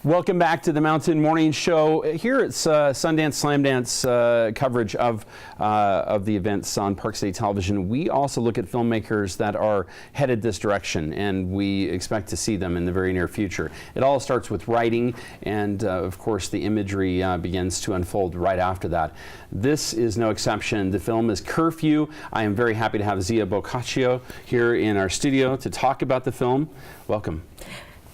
Welcome back to the Mountain Morning Show. Here it's Sundance Slam Dance coverage of the events on Park City Television. We also look at filmmakers that are headed this direction, and we expect to see them in the very near future. It all starts with writing, and of course the imagery begins to unfold right after that. This is no exception. The film is Curfew. I am very happy to have Zia Boccacio here in our studio to talk about the film. Welcome.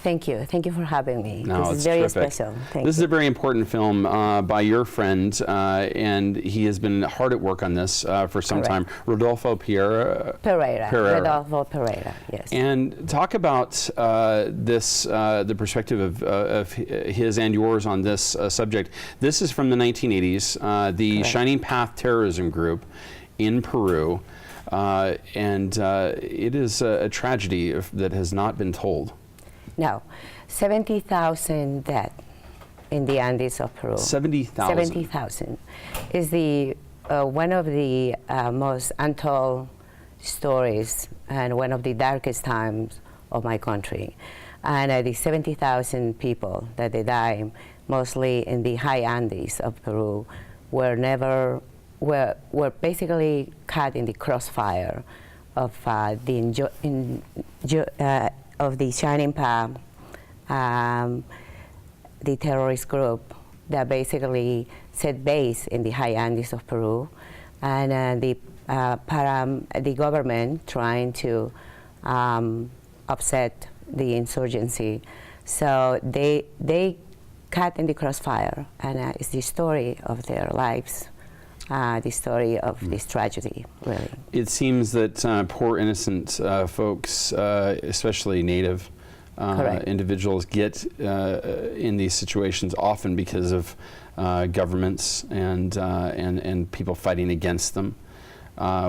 Thank you. Thank you for having me. No, this is very terrific. special. This is a very important film by your friend, and he has been hard at work on this for some time. Rodolfo Pereira. Rodolfo Pereira, yes. And talk about this, the perspective of his and yours on this subject. This is from the 1980s, the Shining Path terrorism group in Peru, and it is a tragedy that has not been told. No, 70,000 dead in the Andes of Peru. 70,000. 70,000 is the one of the most untold stories and one of the darkest times of my country. And the 70,000 people that they died, mostly in the high Andes of Peru, were basically caught in the crossfire of the Shining Path, the terrorist group that basically set base in the high Andes of Peru, and the government trying to upset the insurgency. So they caught in the crossfire, and it's the story of their lives. The story of this tragedy, really. It seems that poor innocent folks, especially Native individuals, get in these situations often because of governments and people fighting against them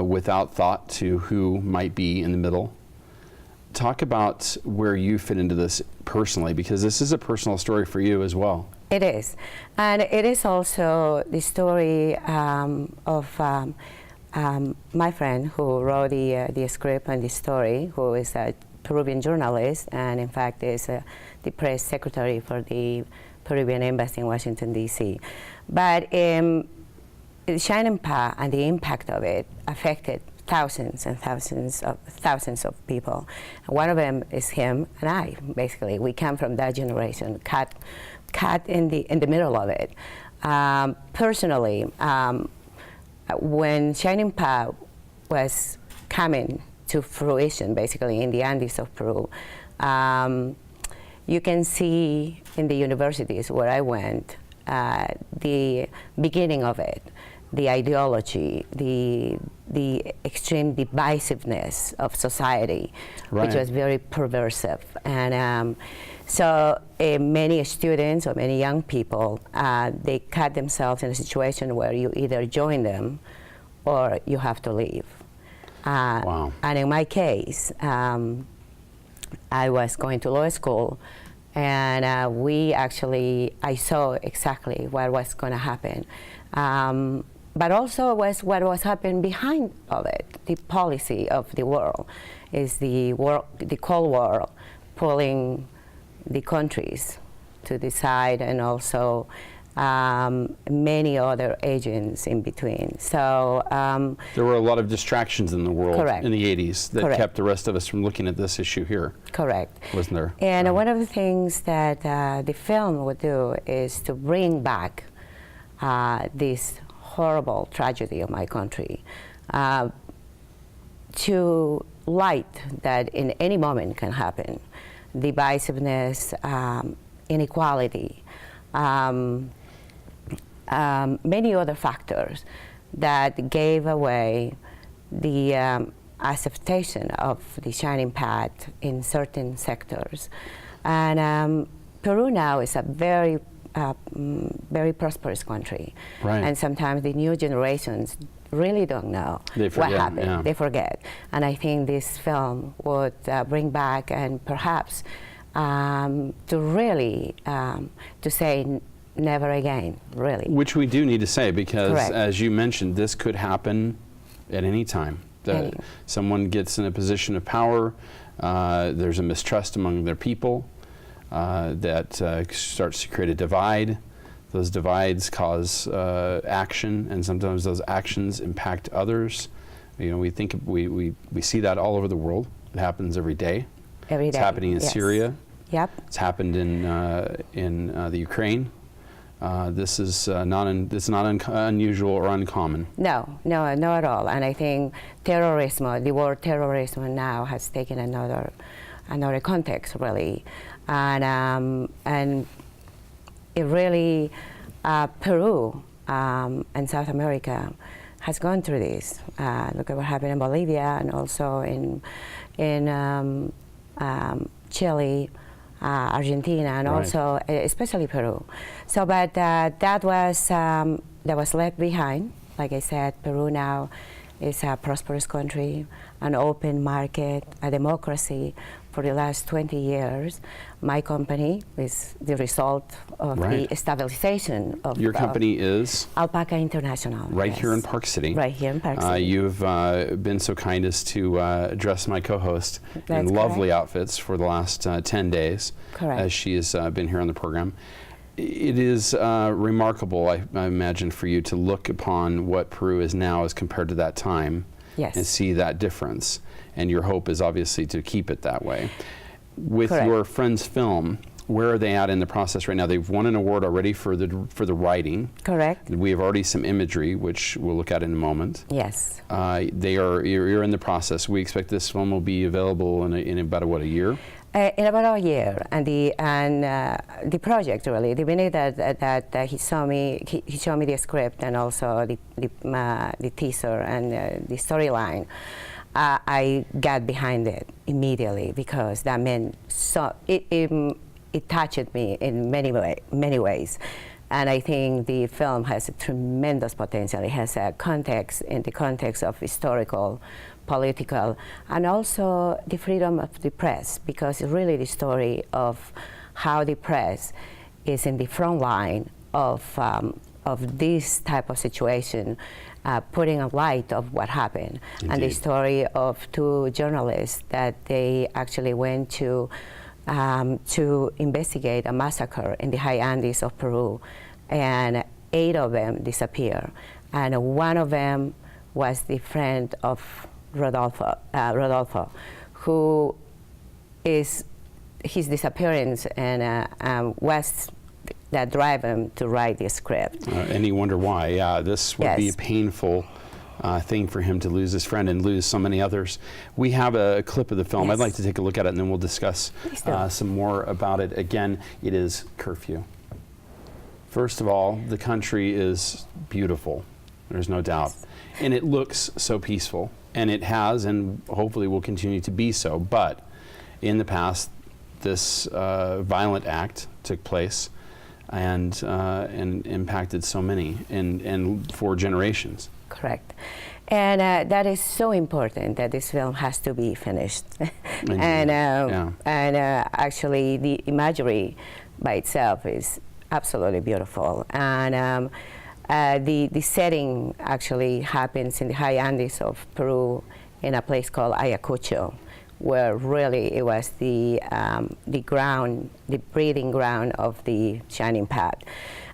without thought to who might be in the middle. Talk about where you fit into this personally, because this is a personal story for you as well. It is, and it is also the story of my friend who wrote the script and the story, who is a Peruvian journalist, and in fact is the press secretary for the Peruvian embassy in Washington, D.C. But the Shining Path and the impact of it affected thousands and thousands of people. One of them is him and I. Basically, we come from that generation, caught in the middle of it. Personally, when Shining Path was coming to fruition, basically in the Andes of Peru, you can see in the universities where I went the beginning of it, the ideology, the extreme divisiveness of society, which was very perversive. And so many students or many young people, they cut themselves in a situation where you either join them or you have to leave. Wow. And in my case, I was going to law school, and I saw exactly what was going to happen. But also what was happening behind of it, the policy of the world, is the Cold War pulling the countries to the side, and also many other agents in between. So there were a lot of distractions in the world in the 80s that kept the rest of us from looking at this issue here. Correct. Wasn't there? And one of the things that the film would do is to bring back this horrible tragedy of my country to light that in any moment can happen. Divisiveness, inequality, many other factors that gave away the acceptation of the Shining Path in certain sectors. And Peru now is a very prosperous country. Right. And sometimes the new generations really don't know what happened. Yeah. They forget. And I think this film would bring back, and perhaps to really to say never again, really. Which we do need to say, because as you mentioned, this could happen at any time. Someone gets in a position of power, there's a mistrust among their people, that starts to create a divide. Those divides cause action, and sometimes those actions impact others. You know, we see that all over the world. It happens every day. Every day. It's happening in Syria. Yep. It's happened in the Ukraine. This is not unusual or uncommon. No, not at all. And I think terrorism, the word terrorism now has taken another context, really, and it really Peru and South America has gone through this. Look at what happened in Bolivia and also in Chile, Argentina, and Right. also especially Peru. So, but that was left behind. Like I said, Peru now is a prosperous country, an open market, a democracy for the last 20 years. My company is the result of Right. the stabilization of Your company is Alpaca International. right yes. here in Park City. Right here in Park City. You've been so kind as to dress my co-host in That's lovely correct. outfits for the last 10 days, Correct. as she has been here on the program. It is remarkable, I imagine, for you to look upon what Peru is now as compared to that time, Yes. and see that difference. And your hope is obviously to keep it that way. With Correct. your friend's film, where are they at in the process right now? They've won an award already for the writing. Correct. We have already some imagery, which we'll look at in a moment. Yes. You're in the process. We expect this film will be available in about a year. In about a year, and the project really. The minute that he showed me the script and also the teaser and the storyline, I got behind it immediately because that meant so. It touched me in many ways, and I think the film has a tremendous potential. It has a context in the context of historical, political, and also the freedom of the press, because it's really the story of how the press is in the front line of this type of situation, putting a light of what happened. Indeed. And the story of two journalists that they actually went to investigate a massacre in the high Andes of Peru, and 8 of them disappeared, and one of them was the friend of Rodolfo, who is his disappearance and was that drive him to write the script. And you wonder why. Yeah, this would be a Yes. painful thing for him to lose his friend and lose so many others. We have a clip of the film. Yes. I'd like to take a look at it, and then we'll discuss Please do. some more about it. Again, it is Curfew. First of all, the country is beautiful. There's no doubt. And it looks so peaceful. And it has, and hopefully will continue to be so. But in the past, this violent act took place and impacted so many and for generations. Correct. And that is so important that this film has to be finished. Indeed. And actually the imagery by itself is absolutely beautiful. And the setting actually happens in the high Andes of Peru in a place called Ayacucho, where really it was the ground, the breeding ground of the shining path.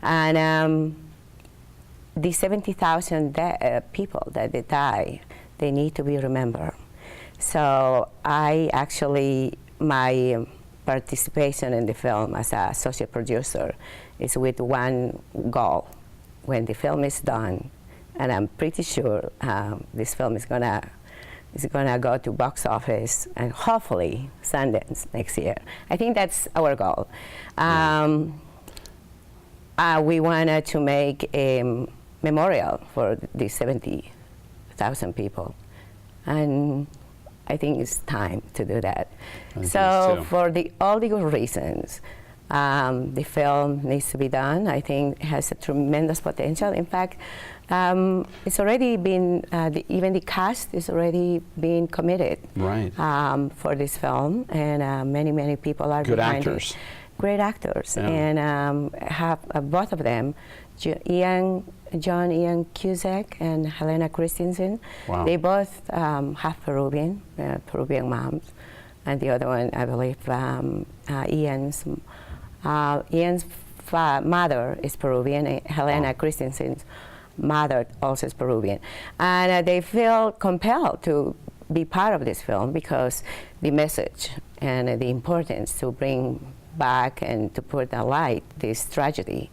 And the 70,000 people that they die, they need to be remembered. So I actually, my participation in the film as a associate producer is with one goal. When the film is done, and I'm pretty sure this film is gonna go to box office and hopefully Sundance next year. I think that's our goal. We wanted to make a memorial for the 70,000 people, and I think it's time to do that. So for all the good reasons, the film needs to be done. I think it has a tremendous potential. In fact, it's already been, even the cast is already being committed for this film, and many people are good behind actors. it. Great actors, Yeah. and have both of them, John Ian Cusack and Helena Christensen. Wow. They both have Peruvian moms, and the other one, I believe, Ian's mother is Peruvian. Helena Christensen's mother also is Peruvian, and they feel compelled to be part of this film because the message and the importance to bring back and to put alight this tragedy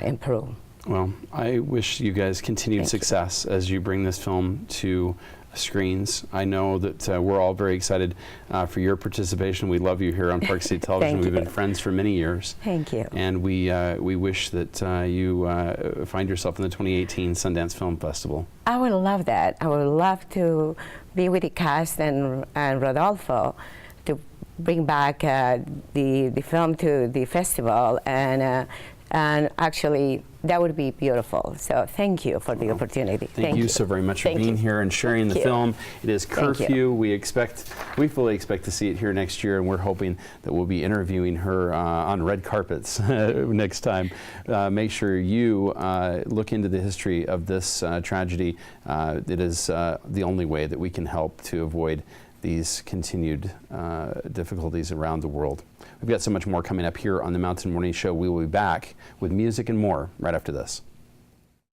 in Peru. Well, I wish you guys continued success as you bring this film to screens. I know that we're all very excited for your participation. We love you here on Park City Television. We've been friends for many years. Thank you. And we wish that you find yourself in the 2018 Sundance Film Festival. I would love that. I would love to be with the cast and Rodolfo to bring back the film to the festival, and actually that would be beautiful. So thank you for the opportunity. Thank you so very much for being here and sharing the film. It is Curfew. We fully expect to see it here next year, and we're hoping that we'll be interviewing her on red carpets next time. Make sure you look into the history of this tragedy. It is the only way that we can help to avoid these continued difficulties around the world. We've got so much more coming up here on the Mountain Morning Show. We will be back with music and more right after this.